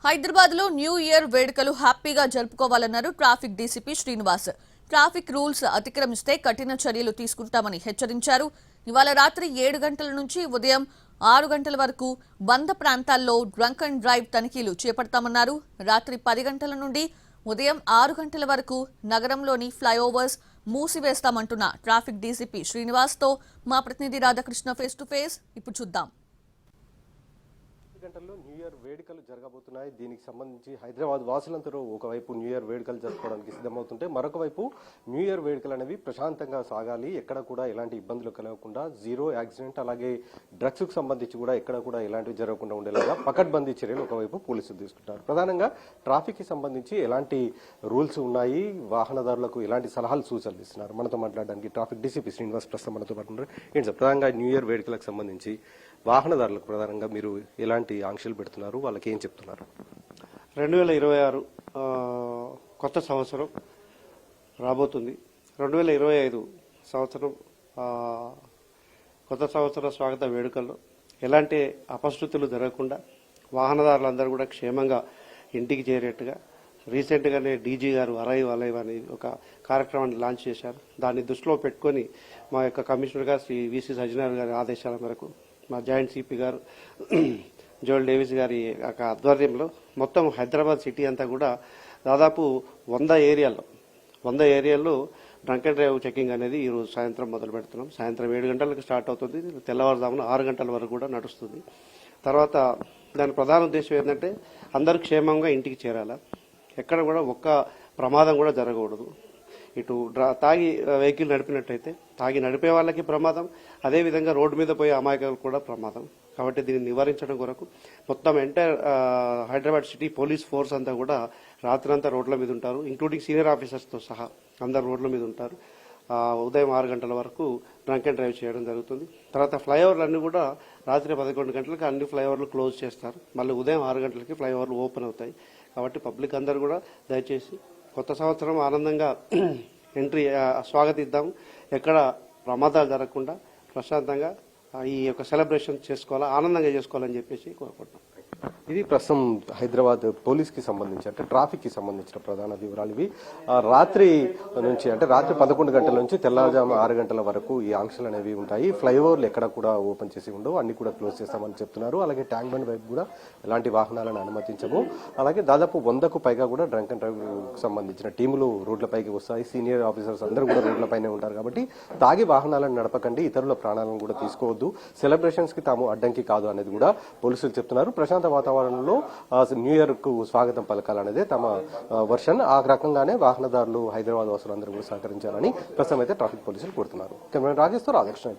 హైదరాబాద్ లో new year వేడుకలు హ్యాపీగా జరుపుకోవాలన్నారు traffic DCP Srinivas. Traffic rules అతిక్రమిస్తే కఠిన చర్యలు తీసుకుంటామని హెచ్చరించారు. ఇవాళ రాత్రి 7 గంటల నుంచి ఉదయం 6 గంటల వరకు 100 ప్రాంతాల్లో డ్రంక్ అండ్ డ్రైవ్ తనిఖీలు చేపడతామన్నారు. రాత్రి 10 గంటల నుండి ఉదయం 6 గంటల వరకు నగరంలోని ఫ్లైఓవర్స్ మూసివేస్తామంటున్న ట్రాఫిక్ డీసీపీ శ్రీనివాస్ తో మా ప్రతినిధి రాధాకృష్ణ ఫేస్ టు ఫేస్. ఇప్పుడు చూద్దాం. గంటల్లో న్యూ ఇయర్ వేడుకలు జరగబోతున్నాయి. దీనికి సంబంధించి హైదరాబాద్ వాసులందరూ ఒకవైపు న్యూ ఇయర్ వేడుకలు జరుపుకోవడానికి సిద్ధమవుతుంటే మరొక వైపు న్యూ ఇయర్ వేడుకలు అనేవి ప్రశాంతంగా సాగాలి, ఎక్కడ కూడా ఎలాంటి ఇబ్బందులు కలగకుండా, జీరో యాక్సిడెంట్, అలాగే డ్రగ్స్ కు సంబంధించి కూడా ఎక్కడ కూడా ఎలాంటివి జరగకుండా ఉండేలాగా పకడ్బందీ చర్యలు ఒకవైపు పోలీసులు తీసుకుంటారు. ప్రధానంగా ట్రాఫిక్ కి సంబంధించి ఎలాంటి రూల్స్ ఉన్నాయి, వాహనదారులకు ఎలాంటి సలహాలు సూచనలు ఇస్తున్నారు. మనతో మాట్లాడడానికి ట్రాఫిక్ డీసీపీ శ్రీనివాస్ ప్రస్తుతం మనతో పాటు ఉన్నారు. ఏంటి సార్, ప్రధానంగా న్యూ ఇయర్ వేడుకలకు సంబంధించి వాహనదారులకు ప్రధానంగా మీరు ఎలాంటి ఆంక్షలు పెడుతున్నారు, వాళ్ళకి ఏం చెప్తున్నారు? 2026 కొత్త సంవత్సరం రాబోతుంది. 2025 సంవత్సరం కొత్త సంవత్సర స్వాగత వేడుకల్లో ఎలాంటి అపశృతులు జరగకుండా వాహనదారులందరూ కూడా క్షేమంగా ఇంటికి చేరేట్టుగా రీసెంట్గానే డీజీ గారు అరైవ్ అనే ఒక కార్యక్రమాన్ని లాంచ్ చేశారు. దాన్ని దృష్టిలో పెట్టుకొని మా యొక్క కమిషనర్ గారు శ్రీ విసి సజ్జనార్ గారి ఆదేశాల మేరకు మా జాయింట్ సిపి గారు జోయల్ డేవిస్ గారి ఆధ్వర్యంలో మొత్తం హైదరాబాద్ సిటీ అంతా కూడా దాదాపు 100 ఏరియాల్లో డ్రంక్ అండ్ డ్రైవ్ చెకింగ్ అనేది ఈరోజు సాయంత్రం మొదలు పెడుతున్నాం. సాయంత్రం 7 గంటలకు స్టార్ట్ అవుతుంది, తెల్లవారుజామున 6 గంటల వరకు కూడా నడుస్తుంది. తర్వాత దాని ప్రధాన ఉద్దేశం ఏంటంటే అందరూ క్షేమంగా ఇంటికి చేరాలా, ఎక్కడ కూడా ఒక్క ప్రమాదం కూడా జరగకూడదు. ఇటు తాగి వెహికల్ నడిపినట్టయితే తాగి నడిపే వాళ్ళకి ప్రమాదం, అదేవిధంగా రోడ్డు మీద పోయే అమాయకులకు కూడా ప్రమాదం. కాబట్టి దీన్ని నివారించడం కొరకు మొత్తం entire Hyderabad city police force అంతా కూడా రాత్రంతా రోడ్ల మీద ఉంటారు, ఇంక్లూడింగ్ సీనియర్ ఆఫీసర్స్తో సహా అందరు రోడ్ల మీద ఉంటారు. ఉదయం 6 గంటల వరకు డ్రంక్ అండ్ డ్రైవ్ చేయడం జరుగుతుంది. తర్వాత ఫ్లైఓవర్లు అన్ని కూడా రాత్రి 11 గంటలకు అన్ని ఫ్లైఓవర్లు క్లోజ్ చేస్తారు. మళ్ళీ ఉదయం 6 గంటలకి ఫ్లైఓవర్లు ఓపెన్ అవుతాయి. కాబట్టి పబ్లిక్ అందరూ కూడా దయచేసి కొత్త సంవత్సరం ఆనందంగా స్వాగతిద్దాం, ఎక్కడ ప్రమాదాలు జరగకుండా ప్రశాంతంగా ఈ యొక్క సెలబ్రేషన్ చేసుకోవాలా, ఆనందంగా చేసుకోవాలని చెప్పేసి కోరుకుంటున్నాం. ఇది ప్రస్తుతం హైదరాబాద్ పోలీస్ కి సంబంధించి అంటే ట్రాఫిక్ కి సంబంధించిన ప్రధాన వివరాలు ఇవి. రాత్రి నుంచి అంటే రాత్రి 11 గంటల నుంచి తెల్లవారుజాము 6 గంటల వరకు ఈ ఆంక్షలు అనేవి ఉంటాయి. ఫ్లైఓవర్లు ఎక్కడ కూడా ఓపెన్ చేసి ఉండవు, అన్ని కూడా క్లోజ్ చేస్తామని చెప్తున్నారు. అలాగే ట్యాంక్ బండ్ వైపు కూడా ఎలాంటి వాహనాలను అనుమతించము. అలాగే దాదాపు 100కు పైగా కూడా డ్రంక్ అండ్ డ్రైవ్ సంబంధించిన టీములు రోడ్లపైకి వస్తాయి. సీనియర్ ఆఫీసర్స్ అందరూ కూడా రోడ్లపైనే ఉంటారు. కాబట్టి తాగి వాహనాలను నడపకండి, ఇతరుల ప్రాణాలను కూడా తీసుకోవద్దు, సెలబ్రేషన్స్ కి తాము అడ్డంకి కాదు అనేది కూడా పోలీసులు చెప్తున్నారు. ప్రశాంత వాతావరణంలో న్యూ ఇయర్ కు స్వాగతం పలకాలనేదే తమ వర్షన్. ఆ రకంగానే వాహనదారులు, హైదరాబాద్ వాసులు అందరూ కూడా సహకరించాలని ప్రస్తుతం అయితే ట్రాఫిక్ పోలీసులు కోరుతున్నారు. కెమెరా రాజేష్ తో రాధాకృష్ణ.